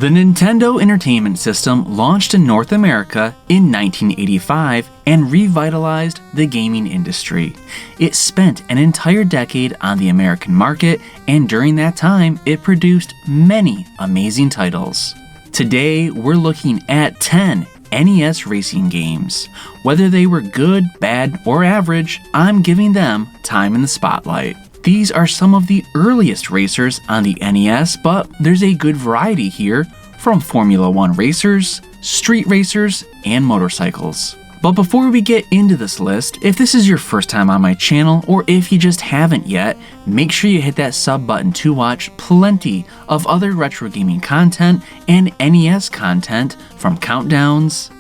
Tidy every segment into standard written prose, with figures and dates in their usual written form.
The Nintendo Entertainment System launched in North America in 1985 and revitalized the gaming industry. It spent an entire decade on the American market, and during that time, it produced many amazing titles. Today, we're looking at 10 NES Racing Games. Whether they were good, bad, or average, I'm giving them time in the spotlight. These are some of the earliest racers on the NES, but there's a good variety here, from Formula 1 racers, street racers, and motorcycles. But before we get into this list, if this is your first time on my channel, or if you just haven't yet, make sure you hit that sub button to watch plenty of other retro gaming content and NES content from countdowns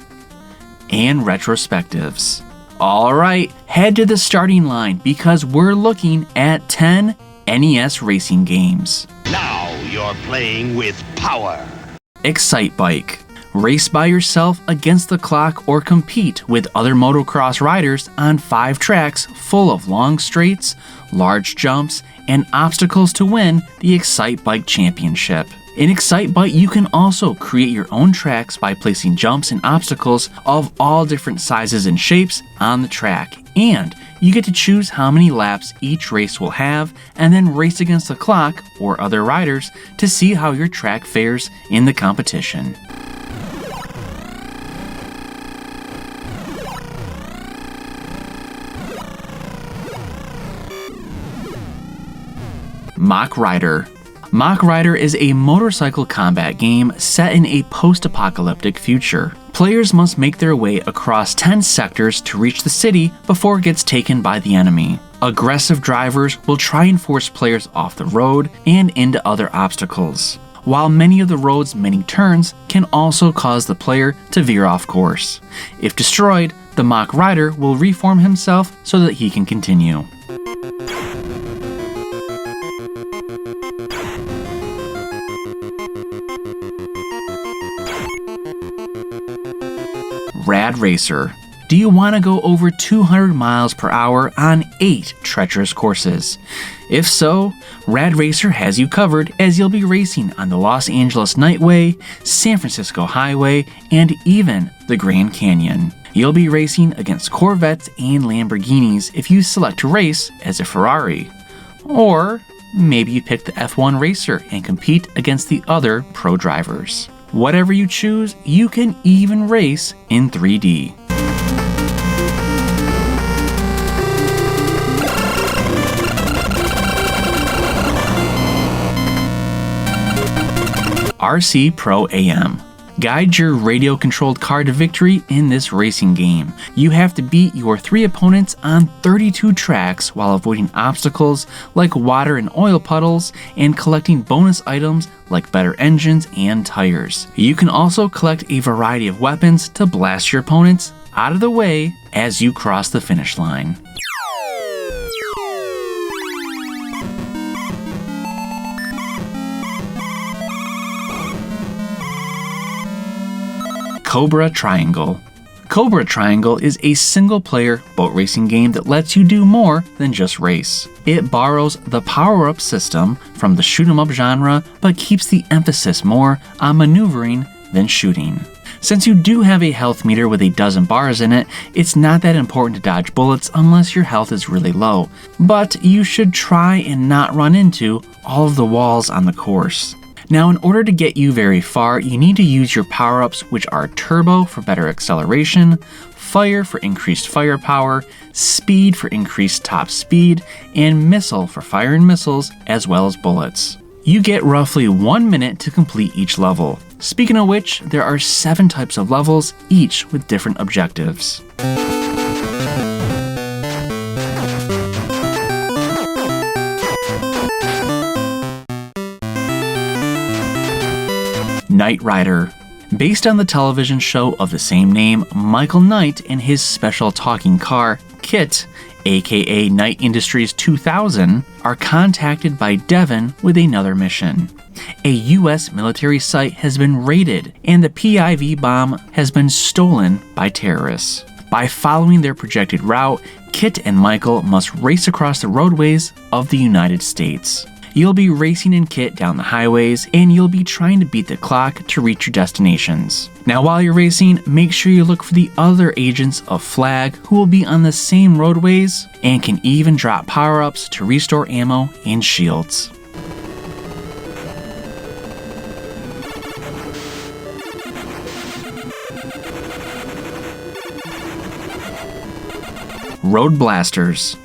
and retrospectives. Alright, head to the starting line because we're looking at 10 NES racing games. Now you're playing with power. Excitebike. Race by yourself against the clock or compete with other motocross riders on 5 tracks full of long straights, large jumps, and obstacles to win the Excitebike Championship. In Excitebike, you can also create your own tracks by placing jumps and obstacles of all different sizes and shapes on the track, and you get to choose how many laps each race will have and then race against the clock or other riders to see how your track fares in the competition. Mach Rider. Mach Rider is a motorcycle combat game set in a post-apocalyptic future. Players must make their way across 10 sectors to reach the city before it gets taken by the enemy. Aggressive drivers will try and force players off the road and into other obstacles, while many of the road's many turns can also cause the player to veer off course. If destroyed, the Mach Rider will reform himself so that he can continue. Rad Racer. Do you want to go over 200 miles per hour on 8 treacherous courses? If so, Rad Racer has you covered as you'll be racing on the Los Angeles Nightway, San Francisco Highway, and even the Grand Canyon. You'll be racing against Corvettes and Lamborghinis if you select to race as a Ferrari. Or maybe you pick the F1 racer and compete against the other pro drivers. Whatever you choose, you can even race in 3D. RC Pro AM. Guide your radio-controlled car to victory in this racing game. You have to beat your 3 opponents on 32 tracks while avoiding obstacles like water and oil puddles and collecting bonus items like better engines and tires. You can also collect a variety of weapons to blast your opponents out of the way as you cross the finish line. Cobra Triangle. Cobra Triangle is a single-player boat racing game that lets you do more than just race. It borrows the power-up system from the shoot-'em-up genre, but keeps the emphasis more on maneuvering than shooting. Since you do have a health meter with a dozen bars in it, it's not that important to dodge bullets unless your health is really low, but you should try and not run into all of the walls on the course. Now, in order to get you very far, you need to use your power-ups, which are Turbo for better acceleration, Fire for increased firepower, Speed for increased top speed, and Missile for firing missiles as well as bullets. You get roughly 1 minute to complete each level. Speaking of which, there are 7 types of levels, each with different objectives. Knight Rider. Based on the television show of the same name, Michael Knight and his special talking car, KITT, aka Knight Industries 2000, are contacted by Devon with another mission. A US military site has been raided and the PIV bomb has been stolen by terrorists. By following their projected route, KITT and Michael must race across the roadways of the United States. You'll be racing in kit down the highways, and you'll be trying to beat the clock to reach your destinations. Now while you're racing, make sure you look for the other agents of Flag who will be on the same roadways and can even drop power-ups to restore ammo and shields. RoadBlasters.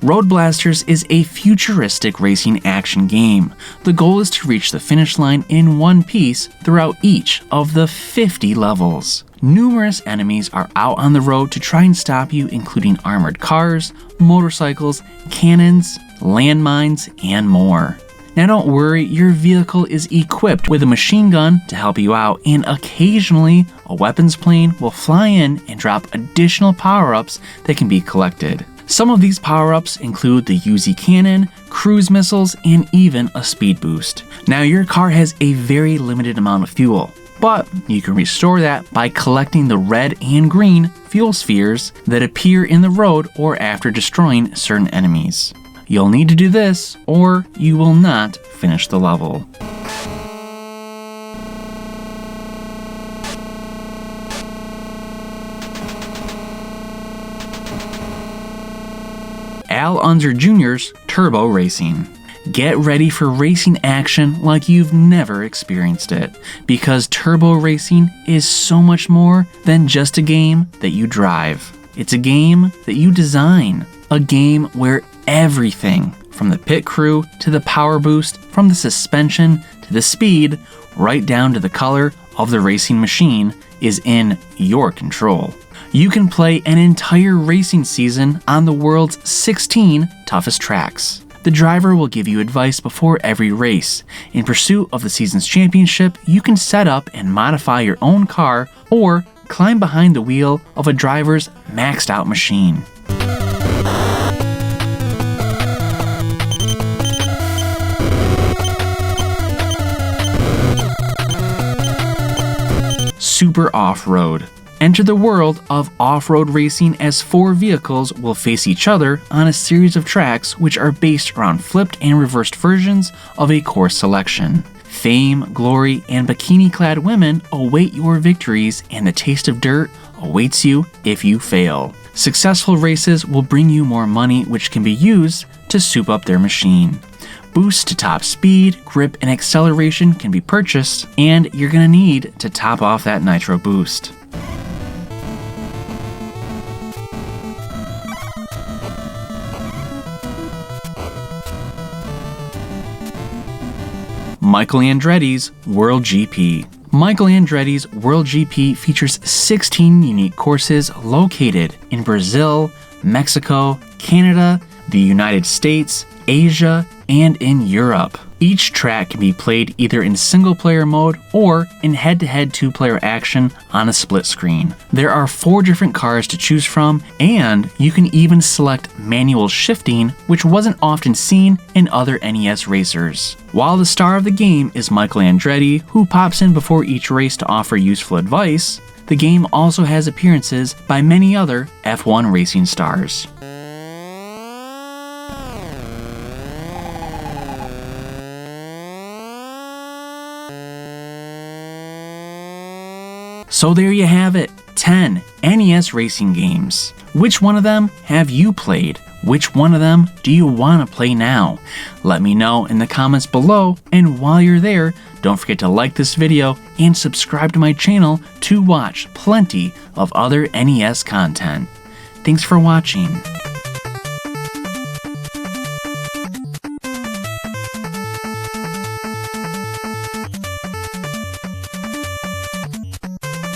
RoadBlasters is a futuristic racing action game. The goal is to reach the finish line in one piece throughout each of the 50 levels. Numerous enemies are out on the road to try and stop you, including armored cars, motorcycles, cannons, landmines, and more. Now don't worry, your vehicle is equipped with a machine gun to help you out, and occasionally a weapons plane will fly in and drop additional power-ups that can be collected. Some of these power-ups include the Uzi cannon, cruise missiles, and even a speed boost. Now your car has a very limited amount of fuel, but you can restore that by collecting the red and green fuel spheres that appear in the road or after destroying certain enemies. You'll need to do this, or you will not finish the level. Unser Jr.'s Turbo Racing. Get ready for racing action like you've never experienced it, because Turbo Racing is so much more than just a game that you drive. It's a game that you design, a game where everything, from the pit crew to the power boost, from the suspension to the speed, right down to the color of the racing machine, is in your control. You can play an entire racing season on the world's 16 toughest tracks. The driver will give you advice before every race. In pursuit of the season's championship, you can set up and modify your own car or climb behind the wheel of a driver's maxed out machine. Super Off-Road. Enter the world of off-road racing as 4 vehicles will face each other on a series of tracks which are based around flipped and reversed versions of a course selection. Fame, glory, and bikini-clad women await your victories, and the taste of dirt awaits you if you fail. Successful races will bring you more money, which can be used to soup up their machine. Boosts to top speed, grip, and acceleration can be purchased, and you're going to need to top off that nitro boost. Michael Andretti's World GP. Michael Andretti's World GP features 16 unique courses located in Brazil, Mexico, Canada, the United States, Asia, and in Europe. Each track can be played either in single-player mode or in head-to-head 2-player action on a split screen. There are 4 different cars to choose from, and you can even select manual shifting, which wasn't often seen in other NES racers. While the star of the game is Michael Andretti, who pops in before each race to offer useful advice, the game also has appearances by many other F1 racing stars. So there you have it, 10 NES racing games. Which one of them have you played? Which one of them do you want to play now? Let me know in the comments below, and while you're there, don't forget to like this video and subscribe to my channel to watch plenty of other NES content. Thanks for watching.